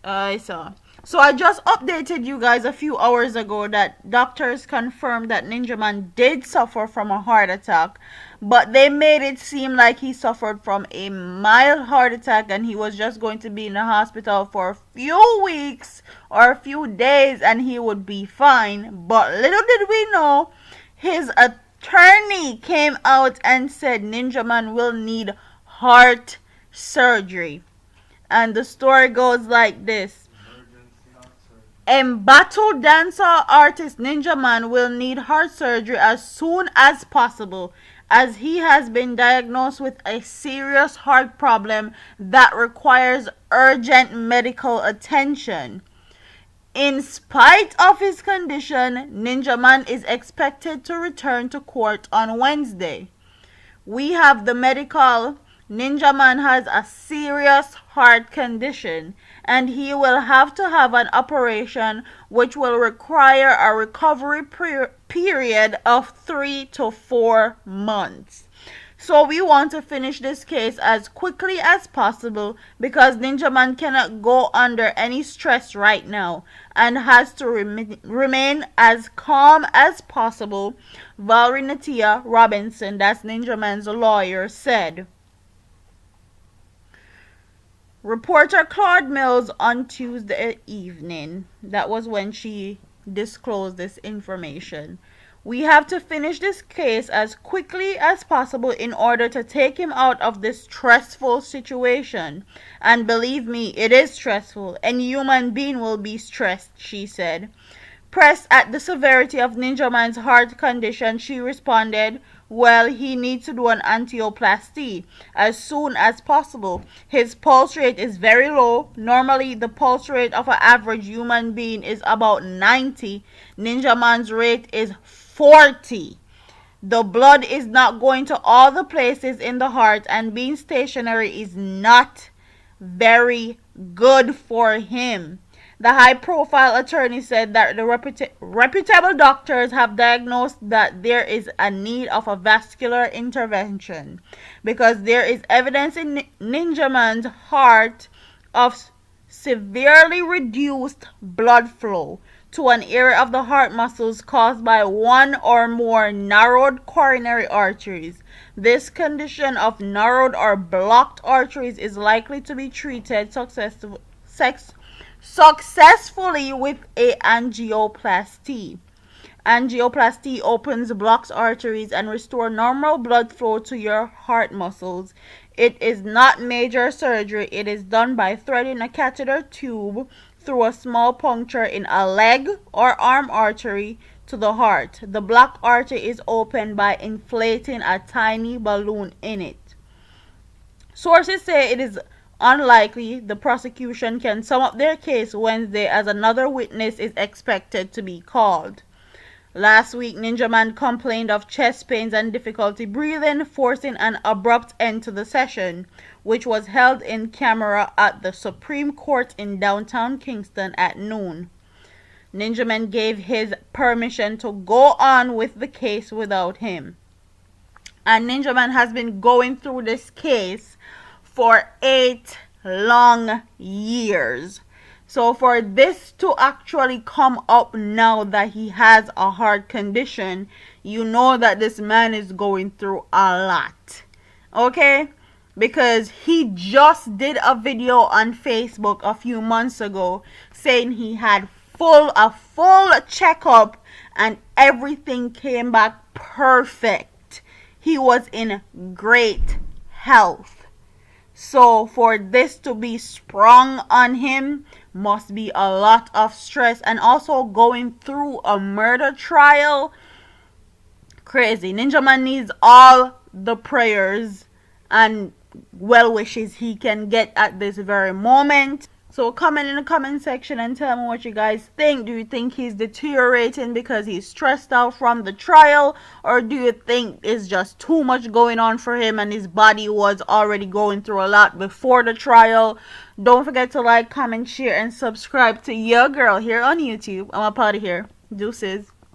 I saw. So I just updated you guys a few hours ago that doctors confirmed that Ninja Man did suffer from a heart attack, but they made it seem like he suffered from a mild heart attack and he was just going to be in the hospital for a few weeks or a few days and he would be fine. But little did we know, his attorney came out and said Ninja Man will need heart surgery. And the story goes like this. Embattled dancer artist Ninja Man will need heart surgery as soon as possible, as he has been diagnosed with a serious heart problem that requires urgent medical attention. In spite of his condition, Ninja Man is expected to return to court on Wednesday. We have the medical. Ninja Man has a serious heart condition and he will have to have an operation which will require a recovery period of 3 to 4 months. So we want to finish this case as quickly as possible because Ninja Man cannot go under any stress right now and has to remain as calm as possible, Valerie Natia Robinson, that's Ninja Man's lawyer, said. Reporter Claude Mills on Tuesday evening, that was when she disclosed this information. We have to finish this case as quickly as possible in order to take him out of this stressful situation. And believe me, it is stressful. Any human being will be stressed, she said. Pressed at the severity of Ninja Man's heart condition, she responded, well, he needs to do an angioplasty as soon as possible. His pulse rate is very low. Normally, the pulse rate of an average human being is about 90. Ninja Man's rate is 40. The blood is not going to all the places in the heart, and being stationary is not very good for him. The high-profile attorney said that the reputable doctors have diagnosed that there is a need of a vascular intervention because there is evidence in Ninja Man's heart of severely reduced blood flow to an area of the heart muscles caused by one or more narrowed coronary arteries. This condition of narrowed or blocked arteries is likely to be treated successfully with a angioplasty. Angioplasty opens blocked arteries and restores normal blood flow to your heart muscles. It is not major surgery. It is done by threading a catheter tube through a small puncture in a leg or arm artery to the heart. The blocked artery is opened by inflating a tiny balloon in it. Sources say it is unlikely the prosecution can sum up their case Wednesday as another witness is expected to be called. Last week, Ninja Man complained of chest pains and difficulty breathing, forcing an abrupt end to the session, which was held in camera at the Supreme Court in downtown Kingston at noon. Ninja Man gave his permission to go on with the case without him. And Ninja Man has been going through this case for 8 long years. So for this to actually come up now that he has a heart condition, you know that this man is going through a lot. Okay? Because he just did a video on Facebook a few months ago saying he had a full checkup and everything came back perfect. He was in great health. So for this to be sprung on him must be a lot of stress, and also going through a murder trial. Crazy. Ninja Man needs all the prayers and well wishes he can get at this very moment. So comment in the comment section and tell me what you guys think. Do you think he's deteriorating because he's stressed out from the trial? Or do you think it's just too much going on for him and his body was already going through a lot before the trial? Don't forget to like, comment, share, and subscribe to your girl here on YouTube. I'm up out of here. Deuces.